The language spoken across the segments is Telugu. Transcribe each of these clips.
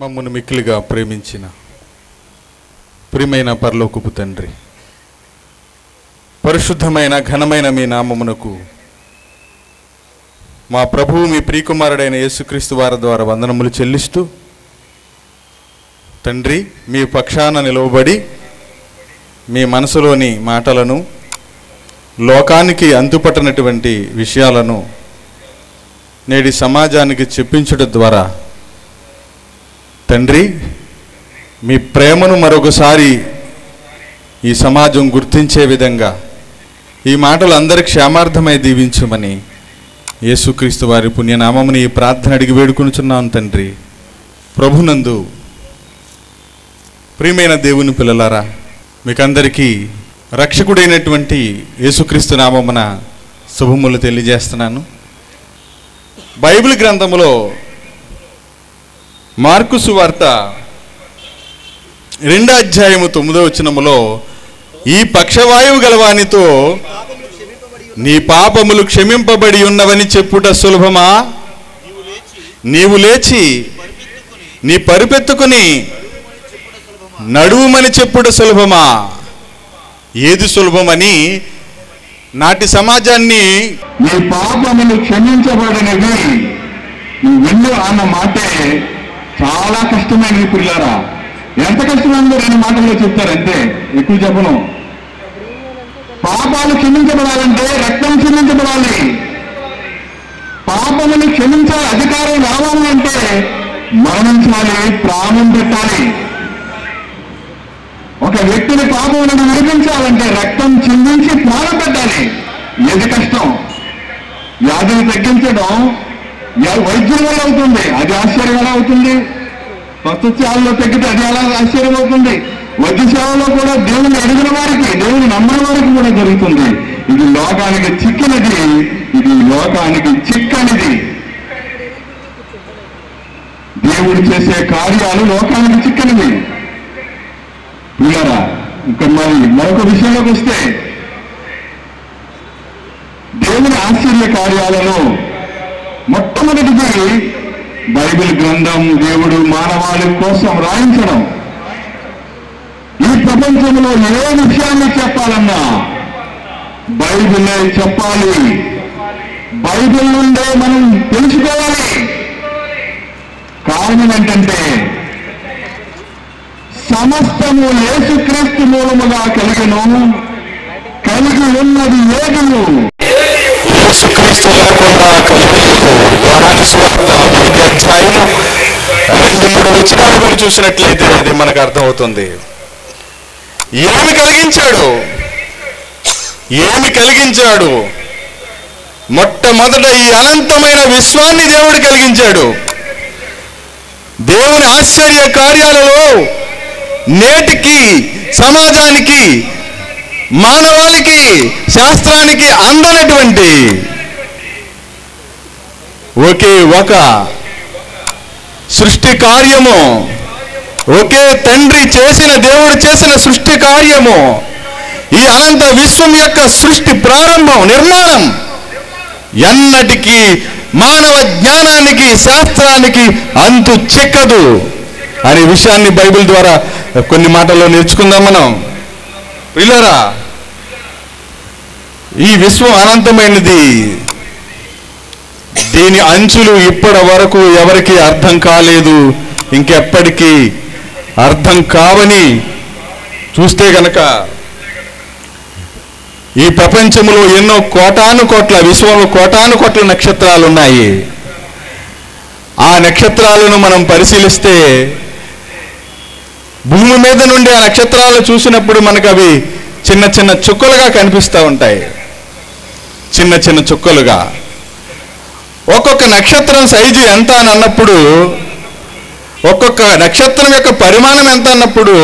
మమ్మను మిక్కిలిగా ప్రేమించిన ప్రియమైన పరలోకపు తండ్రి, పరిశుద్ధమైన ఘనమైన మీ నామమునకు మా ప్రభువు మీ ప్రియకుమారుడైన యేసుక్రీస్తు వారి ద్వారా వందనములు చెల్లిస్తూ, తండ్రి మీ పక్షాన నిలవబడి మీ మనసులోని మాటలను, లోకానికి అంతుపట్టనటువంటి విషయాలను నేటి సమాజానికి చెప్పించడం ద్వారా తండ్రి మీ ప్రేమను మరొకసారి ఈ సమాజం గుర్తించే విధంగా ఈ మాటలు అందరి క్షేమార్థమై దీవించమని యేసుక్రీస్తు వారి పుణ్యనామముని ఈ ప్రార్థన అడిగి వేడుకొనుచున్నాను తండ్రి. ప్రభునందు ప్రియమైన దేవుని పిల్లలారా, మీకందరికీ రక్షకుడైనటువంటి యేసుక్రీస్తు నామమున శుభములు తెలియజేస్తున్నాను. బైబిల్ గ్రంథములో మార్కు సువార్త 2వ అధ్యాయము 9వ వచనములో, ఈ పక్షవాయువు గలవానితో నీ పాపములు క్షమింపబడి ఉన్నవని చెప్పుట సులభమా? నీవు లేచి నీ పరుపెత్తుకుని నడువుమని చెప్పుట సులభమా? ఏది సులభమని నాటి సమాజాన్ని నీ పాపములు క్షమించబడినవి వెళ్ళు అన్న మాటే చాలా కష్టమైనది పిల్లారా. ఎంత కష్టమైందో 2 మాటల్లో చెప్తారంటే, ఎక్కువ చెప్పను. పాపాలు క్షమించబడాలంటే రక్తం క్షమించబడాలి. పాపములు క్షమించే అధికారం రావాలంటే మరణించాలి, ప్రాణం పెట్టాలి. ఒక వ్యక్తిని పాపములను విడిపించాలంటే రక్తం చిందించి ప్రాణం పెట్టాలి. ఏది కష్టం? వ్యాధిని తగ్గించడం వైద్యుల వల్ల అవుతుంది, అది ఆశ్చర్యం ఎలా అవుతుంది? స్వస్థశాలలో తగ్గితే అది ఎలా ఆశ్చర్యం అవుతుంది? వైద్య సేవలో కూడా దేవుని అడిగిన వారికి, దేవుని నమ్మిన వారికి కూడా జరుగుతుంది. ఇది లోకానికి చిక్కినది, ఇది లోకానికి చిక్కనిది. దేవుడు చేసే కార్యాలు లోకానికి చిక్కనివి. పిల్లరా, ఇంకా మరొక విషయంలోకి వస్తే, దేవుని ఆశ్చర్య కార్యాలను మొట్టమొదటిది బైబిల్ గ్రంథం దేవుడు మానవాళి కోసం రాయించడం. ఈ ప్రపంచంలో ఏ విషయాన్ని చెప్పాలన్నా బైబిలే చెప్పాలి. బైబిల్ నుండే మనం తెలుసుకోవాలి. కారణం ఏంటంటే, సమస్తము యేసుక్రీస్తు మూలముగా కలిగి ఉన్నది ఏదును యేసుక్రీస్తు లేకుండా చూసినట్లయితే అది మనకు అర్థమవుతుంది. ఏమి కలిగించాడు? మొట్టమొదట ఈ అనంతమైన విశ్వాన్ని దేవుడు కలిగించాడు. దేవుని ఆశ్చర్య కార్యాలలో నేటికి సమాజానికి, మానవాళికి, శాస్త్రానికి అందనటువంటి ఒకే ఒక సృష్టి కార్యము, ఒకే తండ్రి చేసిన, దేవుడు చేసిన సృష్టి కార్యము, ఈ అనంత విశ్వం యొక్క సృష్టి ప్రారంభం, నిర్మాణం ఎన్నటికీ మానవ జ్ఞానానికి, శాస్త్రానికి అంతు చిక్కదు అనే విషయాన్ని బైబిల్ ద్వారా కొన్ని మాటల్లో నేర్చుకుందాం మనం. పిల్లరా, ఈ విశ్వం అనంతమైనది. దీని అంచులు ఇప్పటి వరకు ఎవరికి అర్థం కాలేదు, ఇంకెప్పటికీ అర్థం కావని చూస్తే గనక ఈ ప్రపంచంలో ఎన్నో కోటాను కోట్ల, విశ్వంలో కోటాను కోట్ల నక్షత్రాలు ఉన్నాయి. ఆ నక్షత్రాలను మనం పరిశీలిస్తే భూమి మీద నుండి ఆ నక్షత్రాలు చూసినప్పుడు మనకు అవి చిన్న చిన్న చుక్కలుగా కనిపిస్తూ ఉంటాయి. చిన్న చిన్న చుక్కలుగా. ఒక్కొక్క నక్షత్రం సైజు ఎంత అని అన్నప్పుడు, ఒక్కొక్క నక్షత్రం యొక్క పరిమాణం ఎంత అన్నప్పుడు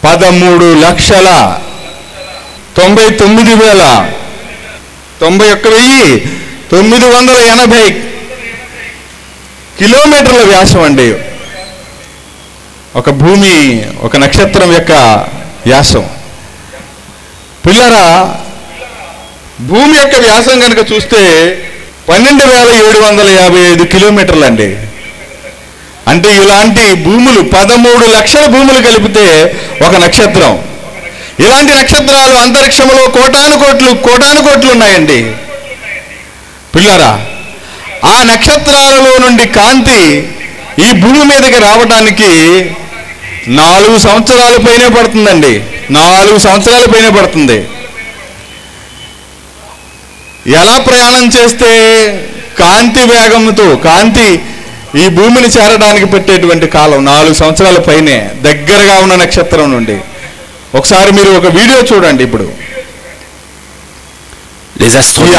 13,99,980 కిలోమీటర్ల వ్యాసం అండి. ఒక నక్షత్రం యొక్క వ్యాసం. పిల్లరా, భూమి యొక్క వ్యాసం కనుక చూస్తే 12,755 కిలోమీటర్లు అండి. అంటే ఇలాంటి భూములు 13 లక్షల భూములు కలిపితే ఒక నక్షత్రం. ఇలాంటి నక్షత్రాలు అంతరిక్షంలో కోటాను కోట్లు ఉన్నాయండి పిల్లరా. ఆ నక్షత్రాలలో నుండి కాంతి ఈ భూమి మీదకి రావడానికి 4 సంవత్సరాల పైనే పడుతుందండి. 4 సంవత్సరాల పైనే పడుతుంది. ఎలా ప్రయాణం చేస్తే కాంతి వేగంతో కాంతి ఈ భూమిని చేరడానికి పెట్టేటువంటి కాలం 4 సంవత్సరాల పైనే దగ్గరగా ఉన్న నక్షత్రం నుండి. ఒకసారి మీరు ఒక వీడియో చూడండి. ఇప్పుడు ఈ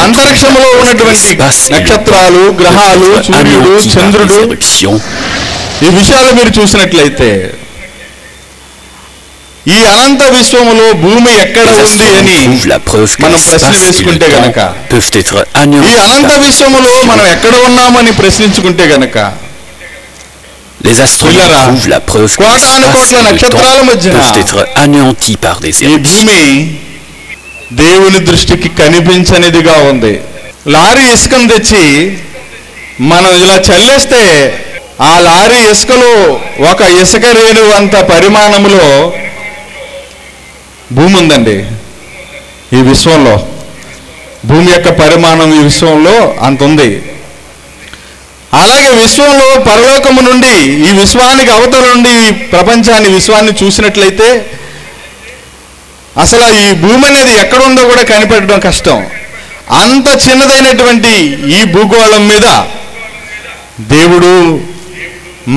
అంతరిక్షంలో ఉన్నటువంటి నక్షత్రాలు, గ్రహాలు, సూర్యుడు, చంద్రుడు, ఈ విషయాలు మీరు చూసినట్లయితే ఈ అనంత విశ్వములో భూమి ఎక్కడ ఉంది అని మనం ప్రశ్న వేసుకుంటే గనక, ఈ అనంత విశ్వములో మనం ఎక్కడ ఉన్నామని ప్రశ్నించుకుంటే గనక, కోటాను కోట్ల నక్షత్రాల మధ్య ఈ భూమి దేవుని దృష్టికి కనిపించనిదిగా ఉంది. లారీ ఇసుకను తెచ్చి మనం ఇలా చల్లేస్తే ఆ లారీ ఇసుకలో ఒక ఇసుక రేణు అంత పరిమాణంలో భూమి ఉందండి. ఈ విశ్వంలో భూమి యొక్క పరిమాణం ఈ విశ్వంలో అంత ఉంది. అలాగే విశ్వంలో పరలోకము నుండి ఈ విశ్వానికి అవతల నుండి ఈ ప్రపంచాన్ని విశ్వాన్ని చూసినట్లయితే అసలు ఈ భూమి అనేది ఎక్కడుందో కూడా కనిపెట్టడం కష్టం. అంత చిన్నదైనటువంటి ఈ భూగోళం మీద దేవుడు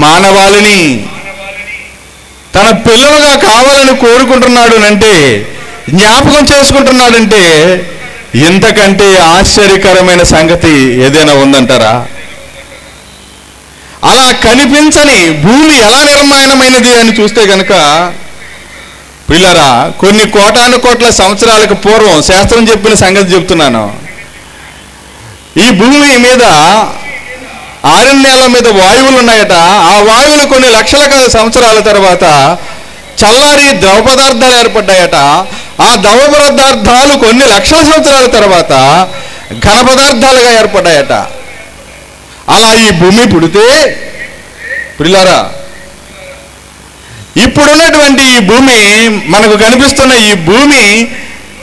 మానవాళిని తన పిల్లలుగా కావాలని కోరుకుంటున్నాడు అంటే, జ్ఞాపకం చేసుకుంటున్నాడంటే ఇంతకంటే ఆశ్చర్యకరమైన సంగతి ఏదైనా ఉందంటారా? అలా కనిపించని భూమి ఎలా నిర్మాణమైనది అని చూస్తే గనక పిల్లరా, కొన్ని కోటాను కోట్ల సంవత్సరాలకు పూర్వం శాస్త్రం చెప్పిన సంగతి చెప్తున్నాను. ఈ భూమి మీద ఆరణ్యాల మీద వాయువులు ఉన్నాయట. ఆ వాయువులు కొన్ని లక్షల సంవత్సరాల తర్వాత చల్లారి ద్రవ పదార్థాలు ఏర్పడ్డాయట. ఆ ద్రవ పదార్థాలు కొన్ని లక్షల సంవత్సరాల తర్వాత ఘన పదార్థాలుగా ఏర్పడ్డాయట. అలా ఈ భూమి పుడితే పిల్లరా, ఇప్పుడున్నటువంటి ఈ భూమి, మనకు కనిపిస్తున్న ఈ భూమి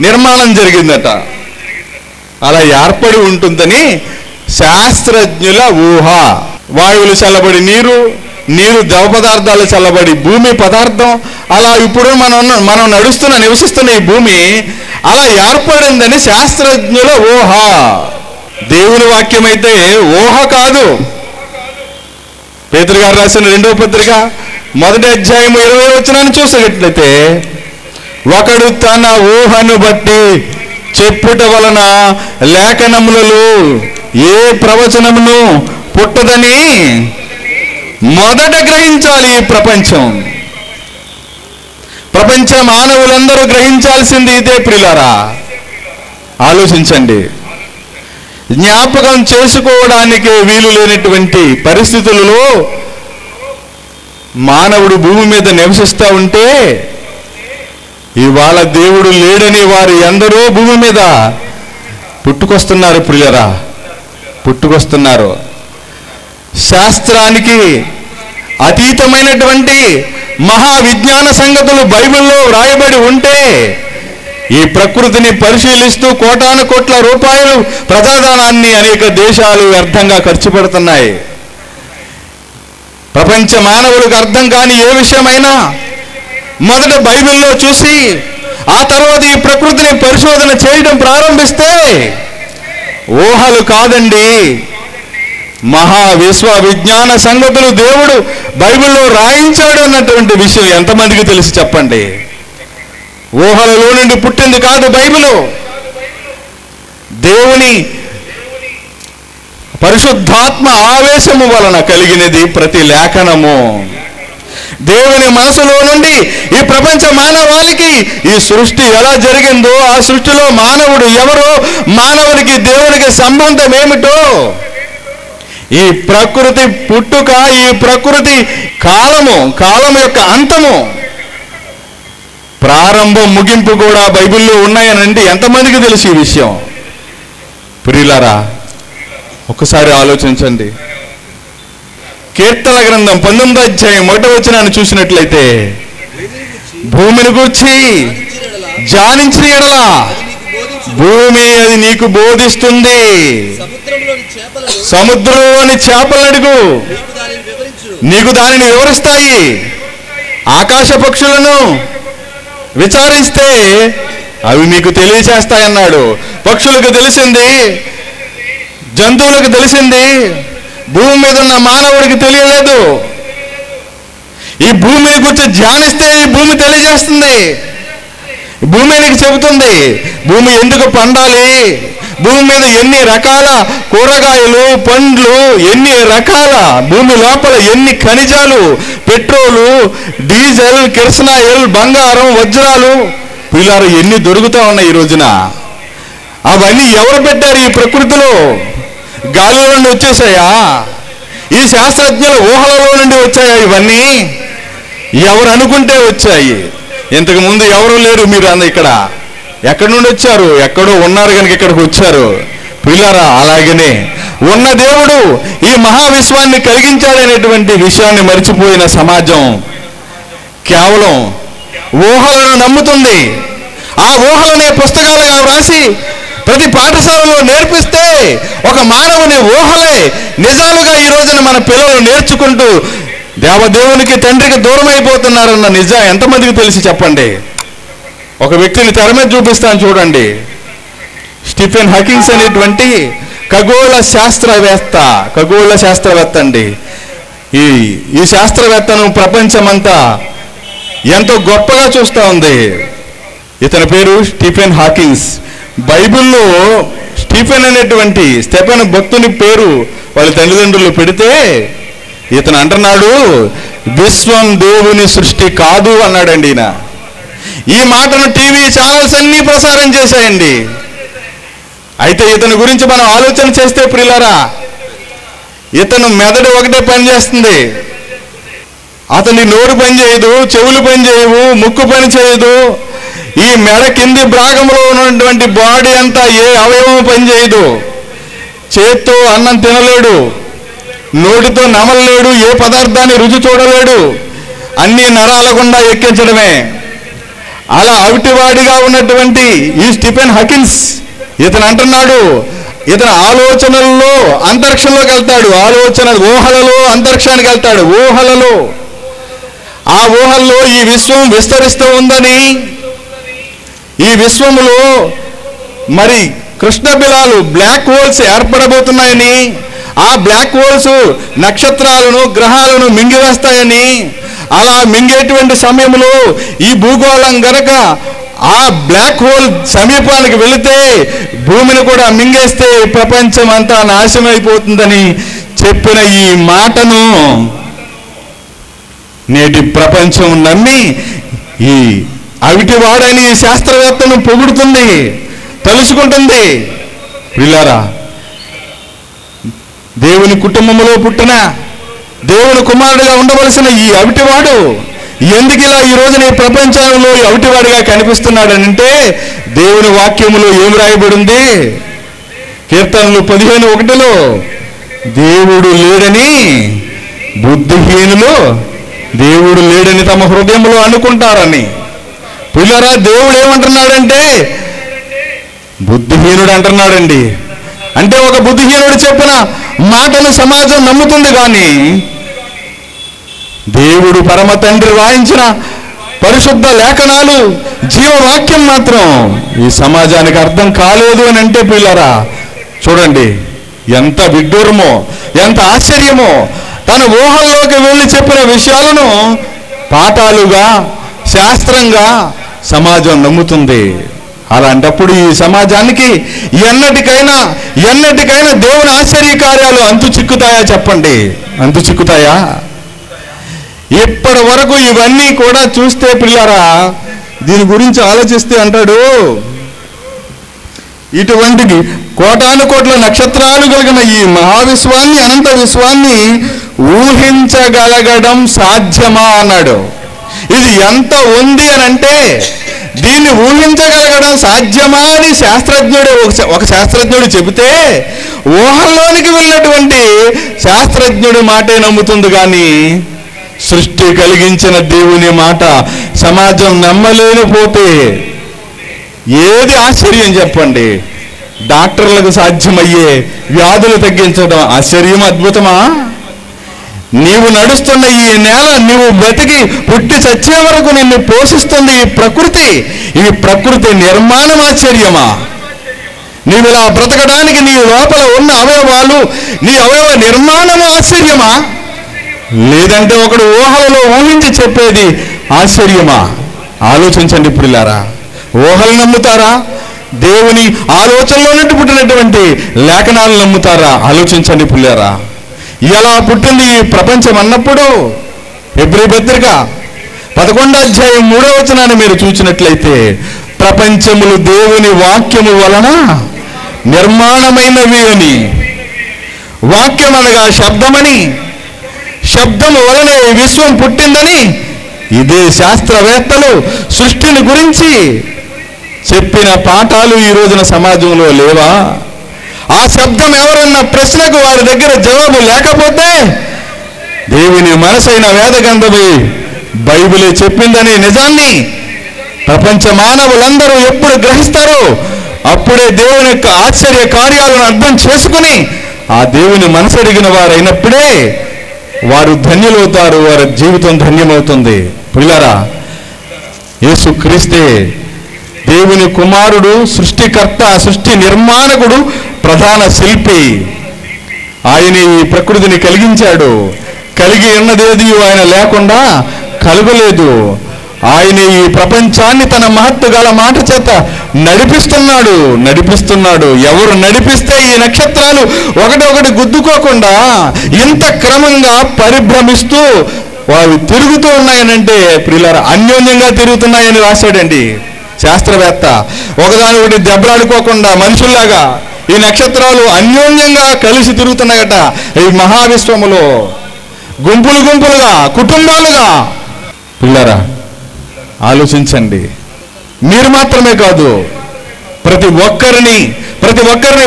నిర్మాణం జరిగిందట. అలా ఏర్పడి ఉంటుందని శాస్త్రజ్ఞుల ఊహ. వాయువులు చల్లబడి నీరు ద్రవ పదార్థాలు చల్లబడి భూమి పదార్థం, అలా ఇప్పుడు మనం నివసిస్తున్న ఈ భూమి అలా ఏర్పడిందని శాస్త్రజ్ఞుల ఊహ. దేవుని వాక్యం అయితే ఊహ కాదు. పేతురు గారు రాసిన 2వ పత్రిక 1వ అధ్యాయము 20వ వచనాన్ని చూసినట్లయితే, ఒకడు తన ఊహను బట్టి చెప్పుట వలన లేఖనములలో ఏ ప్రవచనమును పుట్టదని మొదట గ్రహించాలి. ఈ ప్రపంచ మానవులందరూ గ్రహించాల్సింది ఇదే ప్రియులారా. ఆలోచించండి. జ్ఞాపకం చేసుకోవడానికి వీలు లేనటువంటి పరిస్థితులలో మానవుడు భూమి మీద నివసిస్తూ ఉంటే, ఇవాళ దేవుడు లేడని వారు ఎందరో భూమి మీద పుట్టుకొస్తున్నారు ప్రియులరా, పుట్టుకొస్తున్నారు. శాస్త్రానికి అతీతమైనటువంటి మహావిజ్ఞాన సంగతులు బైబిల్లో వ్రాయబడి ఉంటే, ఈ ప్రకృతిని పరిశీలిస్తూ కోటాను కోట్ల రూపాయలు ప్రజాధనాన్ని అనేక దేశాలు వ్యర్థంగా ఖర్చు పెడుతున్నాయి. ప్రపంచ మానవులకు అర్థం కాని ఏ విషయమైనా మొదట బైబిల్లో చూసి ఆ తర్వాత ఈ ప్రకృతిని పరిశోధన చేయడం ప్రారంభిస్తే ఊహలు కాదండి, విశ్వవిజ్ఞాన సంగతులు దేవుడు బైబిల్లో రాయించాడు అన్నటువంటి విషయం ఎంతమందికి తెలిసి చెప్పండి. ఊహలలో నుండి పుట్టింది కాదు బైబిలు. దేవుని పరిశుద్ధాత్మ ఆవేశము వలన కలిగినది ప్రతి లేఖనము. దేవుని మనసులో నుండి ఈ ప్రపంచ మానవాళికి ఈ సృష్టి ఎలా జరిగిందో, ఆ సృష్టిలో మానవుడు ఎవరో, మానవునికి దేవునికి సంబంధం ఏమిటో, ఈ ప్రకృతి పుట్టుక, ఈ ప్రకృతి కాలం యొక్క అంతము, ప్రారంభం ముగింపు కూడా బైబిల్లో ఉన్నాయనండి ఎంతమందికి తెలుసు ఈ విషయం? ప్రియులారా, ఒకసారి ఆలోచించండి. కీర్తన గ్రంథం 19వ అధ్యాయం 1వ వచనాన్ని చూసినట్లయితే, భూమిని గూర్చి ధ్యానించిన ఎడల భూమి అది నీకు బోధిస్తుంది. సముద్రంలోని చేపలను అడుగు, నీకు దానిని వివరిస్తాయి. ఆకాశ పక్షులను విచారిస్తే అవి మీకు తెలియచేస్తాయన్నాడు. పక్షులకు తెలిసింది, జంతువులకు తెలిసింది, భూమి మీద ఉన్న మానవుడికి తెలియలేదు. ఈ భూమిని గురించి ధ్యానిస్తే ఈ భూమి తెలియజేస్తుంది. భూమి నీకు చెబుతుంది భూమి ఎందుకు పండాలి, భూమి మీద ఎన్ని రకాల కూరగాయలు, పండ్లు, ఎన్ని రకాల భూమి లోపల ఎన్ని ఖనిజాలు, పెట్రోలు, డీజిల్, కిరసనాయిల్, బంగారం, వజ్రాలు, పిల్లలు ఎన్ని దొరుకుతా ఉన్నాయి ఈ రోజున. అవన్నీ ఎవరు పెట్టారు ఈ ప్రకృతిలో? గాలిలో నుండి వచ్చేసాయా? ఈ శాస్త్రజ్ఞుల ఊహలలో నుండి వచ్చాయా ఇవన్నీ? ఎవరు అనుకుంటే వచ్చాయి. ఇంతకు ముందు ఎవరు లేరు. మీరు ఇక్కడ ఎక్కడి నుండి వచ్చారు? ఎక్కడో ఉన్నారు కనుక ఇక్కడికి వచ్చారు. పిల్లరా, అలాగనే ఉన్న దేవుడు ఈ మహావిశ్వాన్ని కలిగించాడనేటువంటి విషయాన్ని మర్చిపోయిన సమాజం కేవలం ఊహలను నమ్ముతుంది. ఆ ఊహలనే పుస్తకాలుగా వ్రాసి ప్రతి పాఠశాలలో నేర్పిస్తే ఒక మానవుని ఊహలే నిజాలుగా ఈ రోజున మన పిల్లలు నేర్చుకుంటూ దేవదేవునికి, తండ్రికి దూరం అయిపోతున్నారన్న నిజం ఎంతమందికి తెలిసి చెప్పండి. ఒక వ్యక్తిని తెర మీద చూపిస్తాను చూడండి. స్టీఫెన్ హాకింగ్స్ అనేటువంటి ఖగోళ శాస్త్రవేత్త అండి. ఈ శాస్త్రవేత్తను ప్రపంచమంతా ఎంతో గొప్పగా చూస్తూ ఉంది. ఇతని పేరు స్టీఫెన్ హాకింగ్స్. బైబిల్లో స్టెఫెన్ భక్తుని పేరు వాళ్ళ తల్లిదండ్రులు పెడితే ఇతను అంటున్నాడు, విశ్వం దేవుని సృష్టి కాదు అన్నాడండి. ఈయన ఈ మాటను టీవీ ఛానల్స్ అన్నీ ప్రసారం చేశాయండి. అయితే ఇతని గురించి మనం ఆలోచన చేస్తే ప్రియులారా, ఇతను మెదడు ఒకటే పని చేస్తుంది. అతని నోరు పని చేయదు, చెవులు పని చేయవు, ముక్కు పని చేయదు. ఈ మెడ కింది భాగంలో ఉన్నటువంటి బాడీ అంతా ఏ అవయవం పని చేయదు. చేత్తో అన్నం తినలేడు, నోటితో నమలలేడు, ఏ పదార్థాన్ని రుచి చూడలేడు. అన్ని నరాల గుండా ఎక్కించడమే. అలా అవిటివాడిగా ఉన్నటువంటి ఈ స్టీఫెన్ హాకిన్స్ ఇతను అంటున్నాడు, ఇతను ఆలోచనల్లో అంతరిక్షంలోకి వెళ్తాడు. ఊహలలో అంతరిక్షానికి వెళ్తాడు. ఆ ఊహల్లో ఈ విశ్వం విస్తరిస్తూ ఉందని, ఈ విశ్వములో మరి కృష్ణబిలాలు, బ్లాక్ హోల్స్ ఏర్పడబోతున్నాయని, ఆ బ్లాక్ హోల్స్ నక్షత్రాలను, గ్రహాలను మింగివేస్తాయని, అలా మింగేటువంటి సమయంలో ఈ భూగోళం గనక ఆ బ్లాక్ హోల్ సమీపానికి వెళితే భూమిని కూడా మింగేస్తే ప్రపంచం అంతా నాశనం అయిపోతుందని చెప్పిన ఈ మాటను నేటి ప్రపంచం నమ్మి ఈ అవిటివాడని శాస్త్రవేత్తను పొగుడుతుంది, తలుచుకుంటుంది. పిల్లారా, దేవుని కుటుంబంలో పుట్టిన దేవుని కుమారుడిగా ఉండవలసిన ఈ అవిటివాడు ఎందుకు ఇలా ఈ రోజున ఈ ప్రపంచంలో అవిటివాడిగా కనిపిస్తున్నాడనంటే, దేవుని వాక్యములో ఏమి రాయబడింది? కీర్తనలు 15:1 దేవుడు లేడని బుద్ధిహీనులు దేవుడు లేడని తమ హృదయంలో అనుకుంటారని. పిల్లరా, దేవుడు ఏమంటున్నాడంటే బుద్ధిహీనుడు అంటున్నాడండి. అంటే ఒక బుద్ధిహీనుడు చెప్పిన మాటను సమాజం నమ్ముతుంది, కానీ దేవుడు పరమ తండ్రి రాయించిన పరిశుద్ధ లేఖనాలు, జీవవాక్యం మాత్రం ఈ సమాజానికి అర్థం కాలేదు అని అంటే పిల్లరా, చూడండి ఎంత విడ్డూరమో, ఎంత ఆశ్చర్యమో. తన ఊహల్లోకి వెళ్ళి చెప్పిన విషయాలను పాఠాలుగా, శాస్త్రంగా సమాజం నమ్ముతుంది. అలాంటప్పుడు ఈ సమాజానికి ఎన్నటికైనా దేవుని ఆశ్చర్య కార్యాలు అంతు చిక్కుతాయా? చెప్పండి, అంతు చిక్కుతాయా? ఇప్పటి వరకు ఇవన్నీ కూడా చూస్తే పిల్లరా, దీని గురించి ఆలోచిస్తే అంటాడు, ఇటువంటి కోటాను కోట్ల నక్షత్రాలు కలిగిన ఈ మహావిశ్వాన్ని, అనంత విశ్వాన్ని ఊహించగలగడం సాధ్యమా అన్నాడు. ఇది ఎంత ఉంది అని అంటే దీన్ని ఊహించగలగడం సాధ్యమా అని ఒక శాస్త్రజ్ఞుడు చెబితే ఊహల్లోనికి వెళ్ళినటువంటి శాస్త్రజ్ఞుడి మాటే నమ్ముతుంది కానీ సృష్టి కలిగించిన దేవుని మాట సమాజం నమ్మలేనిపోతే ఏది ఆశ్చర్యం చెప్పండి? డాక్టర్లకు సాధ్యమయ్యే వ్యాధులు తగ్గించడం ఆశ్చర్యం, అద్భుతమా? నీవు నడుస్తున్న ఈ నేల, నీవు బ్రతికి పుట్టి చచ్చే వరకు నిన్ను పోషిస్తుంది ఈ ప్రకృతి నిర్మాణం ఆశ్చర్యమా? నీవు ఇలా బ్రతకడానికి నీ లోపల ఉన్న అవయవాలు, నీ అవయవ నిర్మాణం ఆశ్చర్యమా? లేదంటే ఒకడు ఊహలలో ఊహించి చెప్పేది ఆశ్చర్యమా? ఆలోచించండి పిల్లారా. ఊహలు నమ్ముతారా? దేవుని ఆలోచనలో నుండి పుట్టినటువంటి లేఖనాలు నమ్ముతారా? ఆలోచించండి పిల్లారా. ఎలా పుట్టింది ఈ ప్రపంచం అన్నప్పుడు హెబ్రీ పత్రిక 11వ అధ్యాయం 3వ వచనాన్ని మీరు చూసినట్లయితే, ప్రపంచములు దేవుని వాక్యము వలన నిర్మాణమైనవి అని, వాక్యం అనగా శబ్దమని, శబ్దము వలనే విశ్వం పుట్టిందని ఇదే శాస్త్రవేత్తలు సృష్టిని గురించి చెప్పిన పాఠాలు ఈ రోజున సమాజంలో లేవా? ఆ శబ్దం ఎవరన్న ప్రశ్నకు వారి దగ్గర జవాబు లేకపోతే దేవుని మనసైన వేదగ్రంథమే బైబిలే చెప్పిందనే నిజాన్ని ప్రపంచ మానవులందరూ ఎప్పుడు గ్రహిస్తారో అప్పుడే దేవుని యొక్క ఆశ్చర్య కార్యాలను అర్థం చేసుకుని ఆ దేవుని మనసెరిగిన వారైనప్పుడే వారు ధన్యులవుతారు, వారి జీవితం ధన్యమవుతుంది. పిల్లరా, యేసుక్రీస్తే దేవుని కుమారుడు, సృష్టికర్త, సృష్టి నిర్మాణకుడు, ప్రధాన శిల్పి. ఆయన ఈ ప్రకృతిని కలిగించాడు. కలిగి ఉన్నదేది ఆయన లేకుండా కలగలేదు. ఆయన ఈ ప్రపంచాన్ని తన మహత్తు గల మాట చేత నడిపిస్తున్నాడు. ఎవరు నడిపిస్తే ఈ నక్షత్రాలు ఒకటి గుద్దుకోకుండా ఇంత క్రమంగా పరిభ్రమిస్తూ వారు తిరుగుతూ ఉన్నాయనంటే ప్రియులారా, అన్యోన్యంగా తిరుగుతున్నాయని రాశాడండి శాస్త్రవేత్త. ఒకదాని దెబ్బలాడుకోకుండా మనుషుల్లాగా ఈ నక్షత్రాలు అన్యోన్యంగా కలిసి తిరుగుతున్నాయట ఈ మహావిశ్వములో, గుంపులుగా, కుటుంబాలుగా. పిల్లరా, ఆలోచించండి. మీరు మాత్రమే కాదు, ప్రతి ఒక్కరిని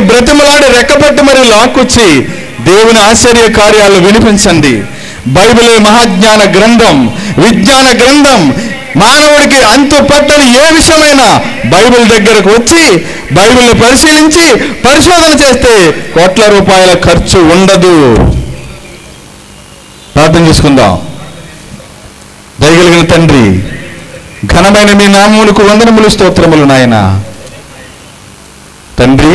బ్రతిమలాడి రెక్కపట్టి మరి లాక్కొచ్చి దేవుని ఆశ్చర్య కార్యాలు వినిపించండి. బైబిలే మహాజ్ఞాన గ్రంథం, విజ్ఞాన గ్రంథం. మానవుడికి అంతు పట్టని ఏ విషయమైనా బైబిల్ దగ్గరకు వచ్చి బైబిల్ని పరిశీలించి పరిశోధన చేస్తే కోట్ల రూపాయల ఖర్చు ఉండదు. ప్రార్థన చేసుకుందాం. దయగలిగిన తండ్రి, ఘనమైన మీ నామమునకు వందనములు, స్తోత్రములు నాయన. తండ్రి,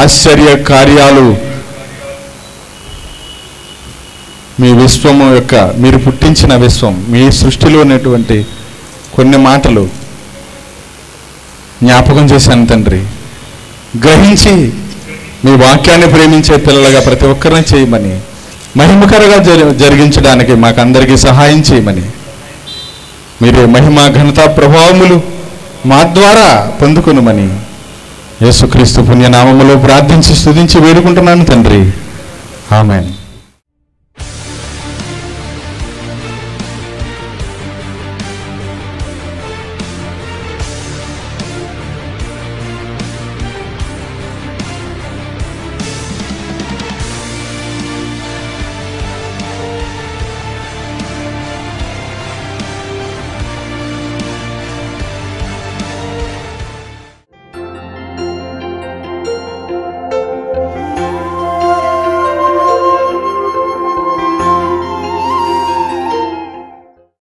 ఆశ్చర్య కార్యాలు మీ విశ్వము యొక్క, మీరు పుట్టించిన విశ్వం, మీ సృష్టిలో ఉన్నటువంటి కొన్ని మాటలు జ్ఞాపకం చేశాను తండ్రి. గ్రహించి మీ వాక్యాన్ని ప్రేమించే పిల్లలుగా ప్రతి ఒక్కరిని చేయమని, మహిమకరంగా జరిగించడానికి మాకందరికీ సహాయం చేయమని, మీరే మహిమ, ఘనత, ప్రభావములు మా ద్వారా పొందుకొనుమని యేసుక్రీస్తు పుణ్యనామములో ప్రార్థించి స్తుతించి వేడుకుంటున్నాను తండ్రి. ఆమేన్.